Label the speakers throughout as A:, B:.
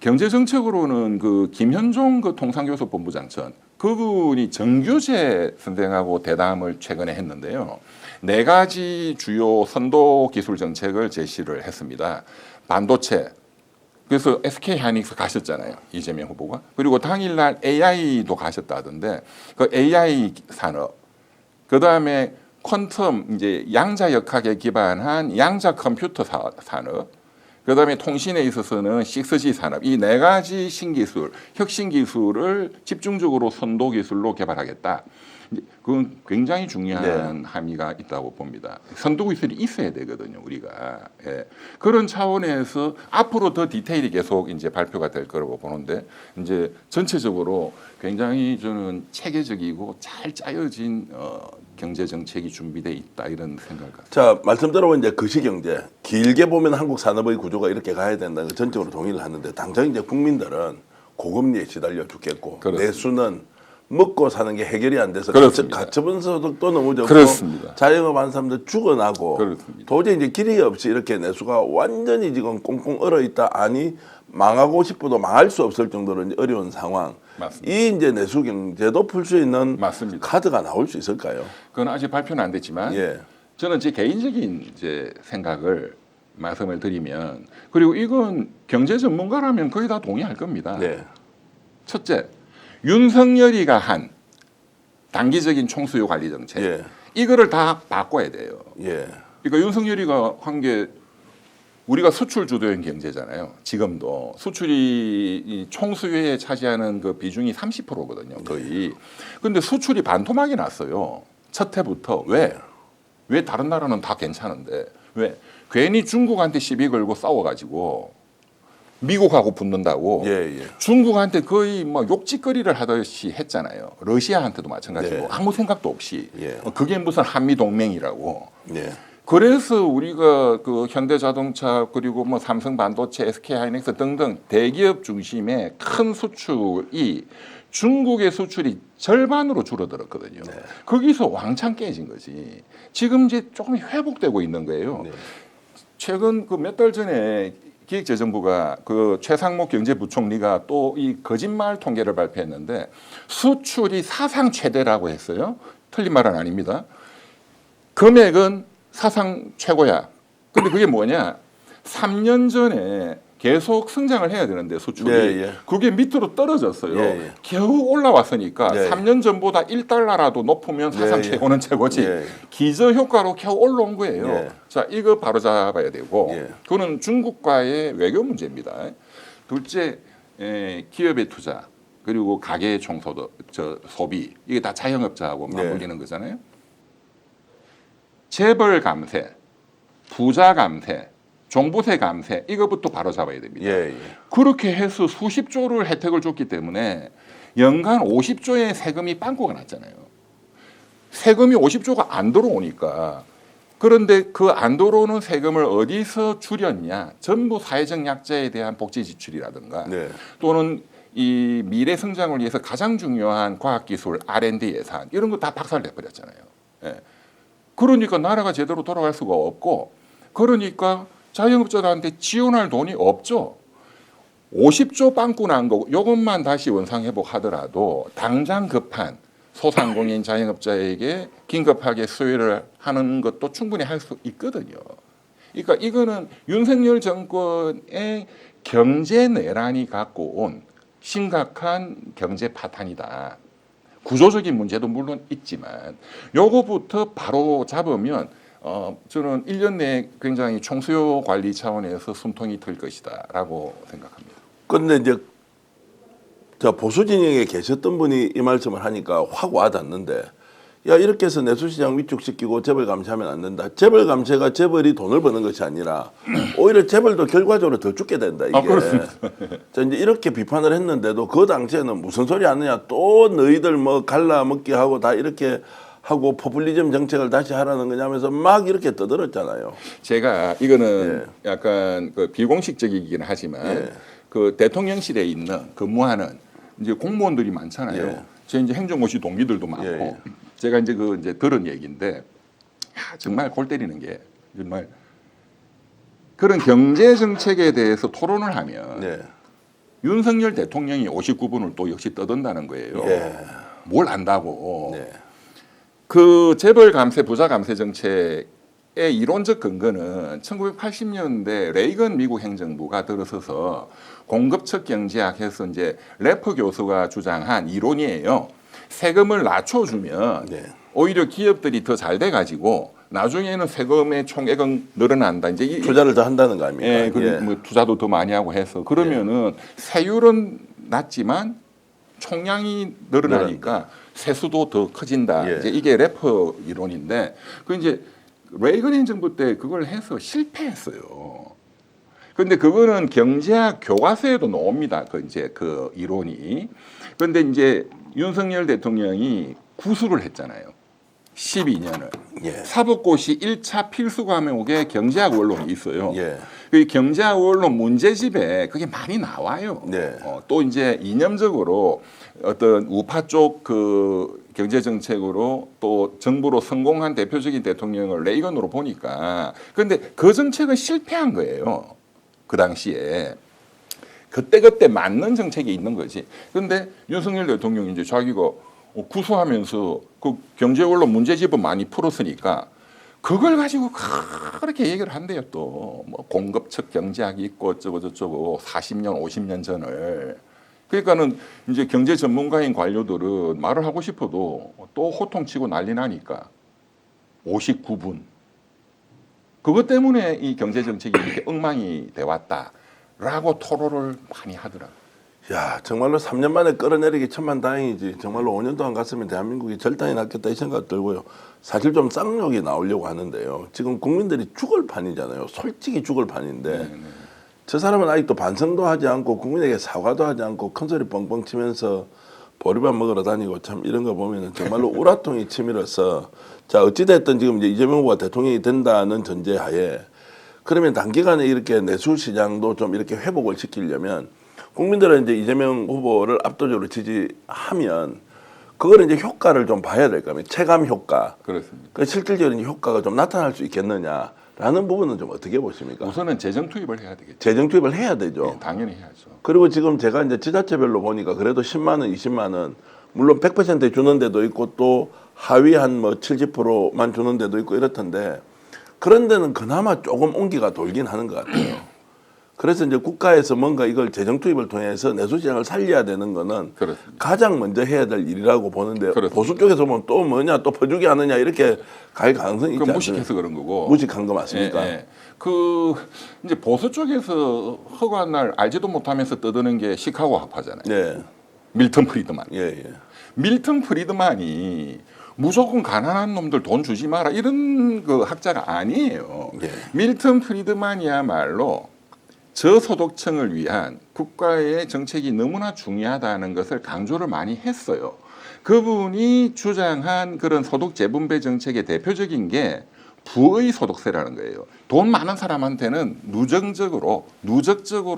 A: 경제 정책으로는 그 김현종 그 통상교섭본부 장관 그분이 정규재 선생하고 대담을 최근에 했는데요. 4가지 주요 선도 기술 정책을 제시를 했습니다. 반도체. 그래서 SK 하이닉스 가셨잖아요. 이재명 후보가. 그리고 당일날 AI도 가셨다던데 그 AI 산업. 그다음에 퀀텀 이제 양자 역학에 기반한 양자 컴퓨터 산업. 그다음에 통신에 있어서는 6G 산업. 이 4가지 신기술, 혁신 기술을 집중적으로 선도 기술로 개발하겠다. 그건 굉장히 중요한 함의가 있다고 봅니다. 선도 기술이 있어야 되거든요, 우리가. 예. 그런 차원에서 앞으로 더 디테일이 계속 이제 발표가 될 거라고 보는데 이제 전체적으로 굉장히 저는 체계적이고 잘 짜여진 경제 정책이 준비돼 있다 이런 생각을 갖습니다.
B: 자, 말씀 들어보면 이제 거시경제 길게 보면 한국 산업의 구조가 이렇게 가야 된다는 걸 전적으로 동의를 하는데 당장 이제 국민들은 고금리에 시달려 죽겠고
A: 그렇습니다.
B: 내수는 먹고 사는 게 해결이 안 돼서
A: 그렇습니다.
B: 가처분 소득도 너무 적고
A: 그렇습니다.
B: 자영업 하는 사람들 죽어나고
A: 그렇습니다.
B: 도저히 이제 길이 없이 이렇게 내수가 완전히 지금 꽁꽁 얼어 있다. 아니 망하고 싶어도 망할 수 없을 정도로 이제 어려운 상황.
A: 맞습니다.
B: 이 이제 내수 경제도 풀 수 있는
A: 맞습니다.
B: 카드가 나올 수 있을까요?
A: 그건 아직 발표는 안 됐지만
B: 예.
A: 저는 제 개인적인 이제 생각을 말씀을 드리면 그리고 이건 경제 전문가라면 거의 다 동의할 겁니다.
B: 네.
A: 첫째, 윤석열이가 한 단기적인 총수요 관리 정책
B: 예.
A: 이거를 다 바꿔야 돼요.
B: 예.
A: 그러니까 윤석열이가 한 게 우리가 수출 주도형 경제잖아요. 지금도 수출이 이 총수요에 차지하는 그 비중이 30%거든요. 거의. 근데 수출이 반토막이 났어요. 첫 해부터. 왜 다른 나라는 다 괜찮은데 왜 괜히 중국한테 시비 걸고 싸워가지고 미국하고 붙는다고
B: 예, 예.
A: 중국한테 거의 뭐 욕짓거리를 하듯이 했잖아요. 러시아한테도 마찬가지고
B: 네.
A: 아무 생각도 없이
B: 예.
A: 그게 무슨 한미 동맹이라고.
B: 예.
A: 그래서 우리가 그 현대자동차 그리고 뭐 삼성반도체, SK하이닉스 등등 대기업 중심의 큰 수출이 중국의 수출이 절반으로 줄어들었거든요.
B: 네.
A: 거기서 왕창 깨진 거지. 지금 이제 조금 회복되고 있는 거예요.
B: 네.
A: 최근 그 몇 달 전에 기획재정부가 그 최상목 경제부총리가 또 이 거짓말 통계를 발표했는데 수출이 사상 최대라고 했어요. 틀린 말은 아닙니다. 금액은 사상 최고야. 근데 그게 뭐냐? 3년 전에 계속 성장을 해야 되는데 수출이
B: 예, 예.
A: 그게 밑으로 떨어졌어요.
B: 예, 예.
A: 겨우 올라왔으니까
B: 예, 예.
A: 3년 전보다 1달러라도 높으면 사상
B: 예, 예.
A: 최고는 최고지.
B: 예, 예.
A: 기저 효과로 겨우 올라온 거예요.
B: 예.
A: 자, 이거 바로 잡아야 되고
B: 예.
A: 그거는 중국과의 외교 문제입니다. 둘째, 기업의 투자 그리고 가계 총소득, 소비 이게 다 자영업자하고 맞물리는 거잖아요. 재벌 감세, 부자 감세, 종부세 감세 이거부터 바로 잡아야 됩니다.
B: 예, 예.
A: 그렇게 해서 수십조를 혜택을 줬기 때문에 연간 50조의 세금이 빵꾸가 났잖아요. 세금이 50조가 안 들어오니까 그런데 그 안 들어오는 세금을 어디서 줄였냐? 전부 사회적 약자에 대한 복지 지출이라든가
B: 네.
A: 또는 이 미래 성장을 위해서 가장 중요한 과학기술 R&D 예산 이런 거 다 박살내 버렸잖아요. 예. 그러니까 나라가 제대로 돌아갈 수가 없고 그러니까 자영업자들한테 지원할 돈이 없죠. 50조 빵꾸 난 거 이것만 다시 원상회복하더라도 당장 급한 소상공인 자영업자에게 긴급하게 수혜를 하는 것도 충분히 할 수 있거든요. 그러니까 이거는 윤석열 정권의 경제 내란이 갖고 온 심각한 경제 파탄이다. 구조적인 문제도 물론 있지만 요거부터 바로 잡으면 저는 1년 내에 굉장히 총수요 관리 차원에서 숨통이 틀 것이다라고 생각합니다.
B: 그런데 이제 저 보수 진영에 계셨던 분이 이 말씀을 하니까 확 와닿는데 야 이렇게 해서 내수시장 위축시키고 재벌 감시하면 안 된다. 재벌 감시가 재벌이 돈을 버는 것이 아니라 오히려 재벌도 결과적으로 더 죽게 된다. 이게.
A: 그렇습니다.
B: 자 이제 이렇게 비판을 했는데도 그 당시에는 무슨 소리 하느냐 또 너희들 뭐 갈라먹기 하고 다 이렇게 하고 포퓰리즘 정책을 다시 하라는 거냐면서 막 이렇게 떠들었잖아요.
A: 제가 이거는 약간 그 비공식적이긴 하지만 그 대통령실에 있는 근무하는 이제 공무원들이 많잖아요. 제 이제 행정고시 동기들도 많고 제가 이제 그 이제 들은 얘기인데 정말 골 때리는 게 정말 그런 경제 정책에 대해서 토론을 하면 윤석열 대통령이 59분을 또 역시 떠든다는 거예요.
B: 예.
A: 뭘 안다고.
B: 네.
A: 그 재벌 감세, 부자 감세 정책의 이론적 근거는 1980년대 레이건 미국 행정부가 들어서서 공급侧 경제학에서 이제 래퍼 교수가 주장한 이론이에요. 세금을 낮춰주면
B: 네.
A: 오히려 기업들이 더 잘 돼가지고 나중에는 세금의 총액은 늘어난다. 이제
B: 투자를 더 한다는 거 아닙니까?
A: 예, 그리고 뭐 투자도 더 많이 하고 해서 그러면은 세율은 낮지만 총량이 늘어나니까 세수도 더 커진다.
B: 예.
A: 이제 이게 래퍼 이론인데 그 이제 레이건 행정부 때 그걸 해서 실패했어요. 근데 그거는 경제학 교과서에도 나옵니다. 그 이제 그 이론이. 그런데 이제 윤석열 대통령이 구술을 했잖아요. 12년을.
B: 예.
A: 사법고시 1차 필수 과목에 경제학 원론이 있어요.
B: 예.
A: 그 경제학 원론 문제집에 그게 많이 나와요.
B: 네.
A: 또 이제 이념적으로 어떤 우파 쪽 그 경제 정책으로 또 정부로 성공한 대표적인 대통령을 레이건으로 보니까 근데 그 정책은 실패한 거예요. 그 당시에. 그때 맞는 정책이 있는 거지. 근데 윤석열 대통령이 이제 자기가 구수하면서 그 경제 원론 문제집은 많이 풀었으니까 그걸 가지고 그렇게 얘기를 한대요. 또 뭐 공급측 경제학이 있고 어쩌고 저쩌고 40년 50년 전을 그러니까는 이제 경제 전문가인 관료들은 말을 하고 싶어도 또 호통치고 난리 나니까 59분 그것 때문에 이 경제 정책이 이렇게 엉망이 돼 왔다라고 토로를 많이 하더라.
B: 야, 정말로 3년 만에 끌어내리기 천만다행이지. 정말로 5년 동안 갔으면 대한민국이 절단이 났겠다 이 생각 들고요. 사실 좀 쌍욕이 나오려고 하는데요. 지금 국민들이 죽을 판이잖아요. 솔직히 죽을 판인데 저 사람은 아직도 반성도 하지 않고 국민에게 사과도 하지 않고 큰소리 뻥뻥 치면서 보리밥 먹으러 다니고 참 이런 거 보면은 정말로 우라통이 치밀어서 자 어찌됐든 지금 이제 이재명 후보가 대통령이 된다는 전제하에 그러면 단기간에 이렇게 내수시장도 좀 이렇게 회복을 시키려면 국민들은 이제 이재명 후보를 압도적으로 지지하면 그거를 이제 효과를 좀 봐야 될 겁니다. 체감 효과.
A: 그렇습니다.
B: 그 실질적인 효과가 좀 나타날 수 있겠느냐라는 부분은 좀 어떻게 보십니까?
A: 우선은 재정 투입을 해야 되겠죠.
B: 재정 투입을 해야 되죠.
A: 네, 당연히 해야죠.
B: 그리고 지금 제가 이제 지자체별로 보니까 그래도 10만 원, 20만 원 물론 100% 주는 데도 있고 또 하위 한 뭐 70%만 주는 데도 있고 이렇던데 그런 데는 그나마 조금 온기가 돌긴 하는 것 같아요. 그래서 이제 국가에서 뭔가 이걸 재정 투입을 통해서 내수시장을 살려야 되는 거는
A: 그렇습니다.
B: 가장 먼저 해야 될 일이라고 보는데
A: 그렇습니다.
B: 보수 쪽에서 보면 또 뭐냐 또 퍼주기 하느냐 이렇게 갈 가능성이 있지
A: 그
B: 않습니까?
A: 무식해서 그런 거고.
B: 무식한 거 맞습니까?
A: 예, 예. 그 이제 보수 쪽에서 허가한 날 알지도 못하면서 떠드는 게 시카고 학파잖아요.
B: 네.
A: 밀턴 프리드만.
B: 예, 예.
A: 밀턴 프리드만이 무조건 가난한 놈들 돈 주지 마라 이런 그 학자가 아니에요.
B: 예.
A: 밀턴 프리드만이야말로 저소득층을 위한 국가의 정책이 너무나 중요하다는 것을 강조를 많이 했어요. 그분이 주장한 그런 소득 재분배 정책의 대표적인 게 부의 소득세라는 거예요. 돈 많은 사람한테는 누적적으로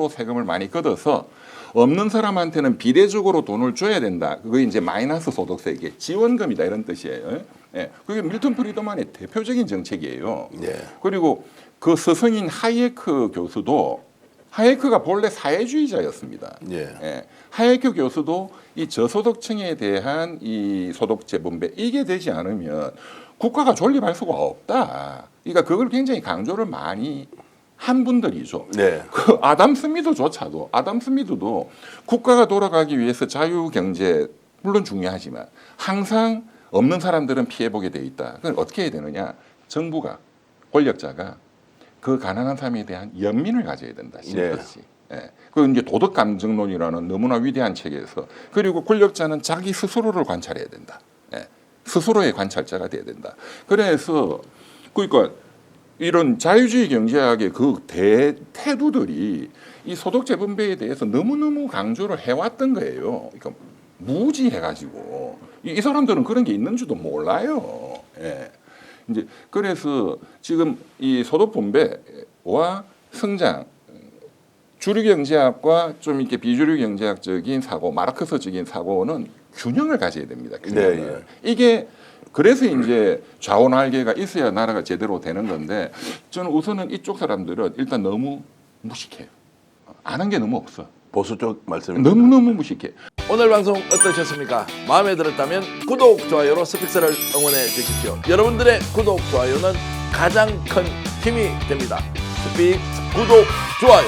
A: 세금을 많이 걷어서 없는 사람한테는 비례적으로 돈을 줘야 된다. 그게 이제 마이너스 소득세계 지원금이다 이런 뜻이에요. 예, 그게 밀턴 프리드만의 대표적인 정책이에요.
B: 예.
A: 그리고 그 스승인 하이에크 교수도 하이에크가 본래 사회주의자였습니다.
B: 예.
A: 예, 하이에크 교수도 이 저소득층에 대한 이 소득 재분배 이게 되지 않으면 국가가 존립할 수가 없다. 그러니까 그걸 굉장히 강조를 많이 한 분들이죠.
B: 네.
A: 그 아담 스미드조차도 아담 스미드도 국가가 돌아가기 위해서 자유 경제 물론 중요하지만 항상 없는 사람들은 피해 보게 돼 있다. 그걸 어떻게 해야 되느냐? 정부가 권력자가 그 가난한 사람에 대한 연민을 가져야 된다. 심플시. 예. 그 이제 도덕 감정론이라는 너무나 위대한 책에서 그리고 권력자는 자기 스스로를 관찰해야 된다. 예. 스스로의 관찰자가 돼야 된다. 그래서 그러니까 이런 자유주의 경제학의 그 태두들이 이 소득 재분배에 대해서 너무너무 강조를 해왔던 거예요. 그러니까 무지해가지고 이 사람들은 그런 게 있는 줄도 몰라요. 예. 이제 그래서 지금 이 소득 분배와 성장 주류 경제학과 좀 이렇게 비주류 경제학적인 사고, 마르크스적인 사고는 균형을 가져야 됩니다. 균형을.
B: 네, 네.
A: 이게 그래서 이제 좌우날개가 있어야 나라가 제대로 되는 건데 저는 우선은 이쪽 사람들은 일단 너무 무식해요. 아는 게 너무 없어.
B: 보수 쪽 말씀입니다.
A: 너무너무 무식해.
B: 오늘 방송 어떠셨습니까? 마음에 들었다면 구독, 좋아요로 스픽스를 응원해 주십시오. 여러분들의 구독, 좋아요는 가장 큰 힘이 됩니다. 스픽스 구독, 좋아요.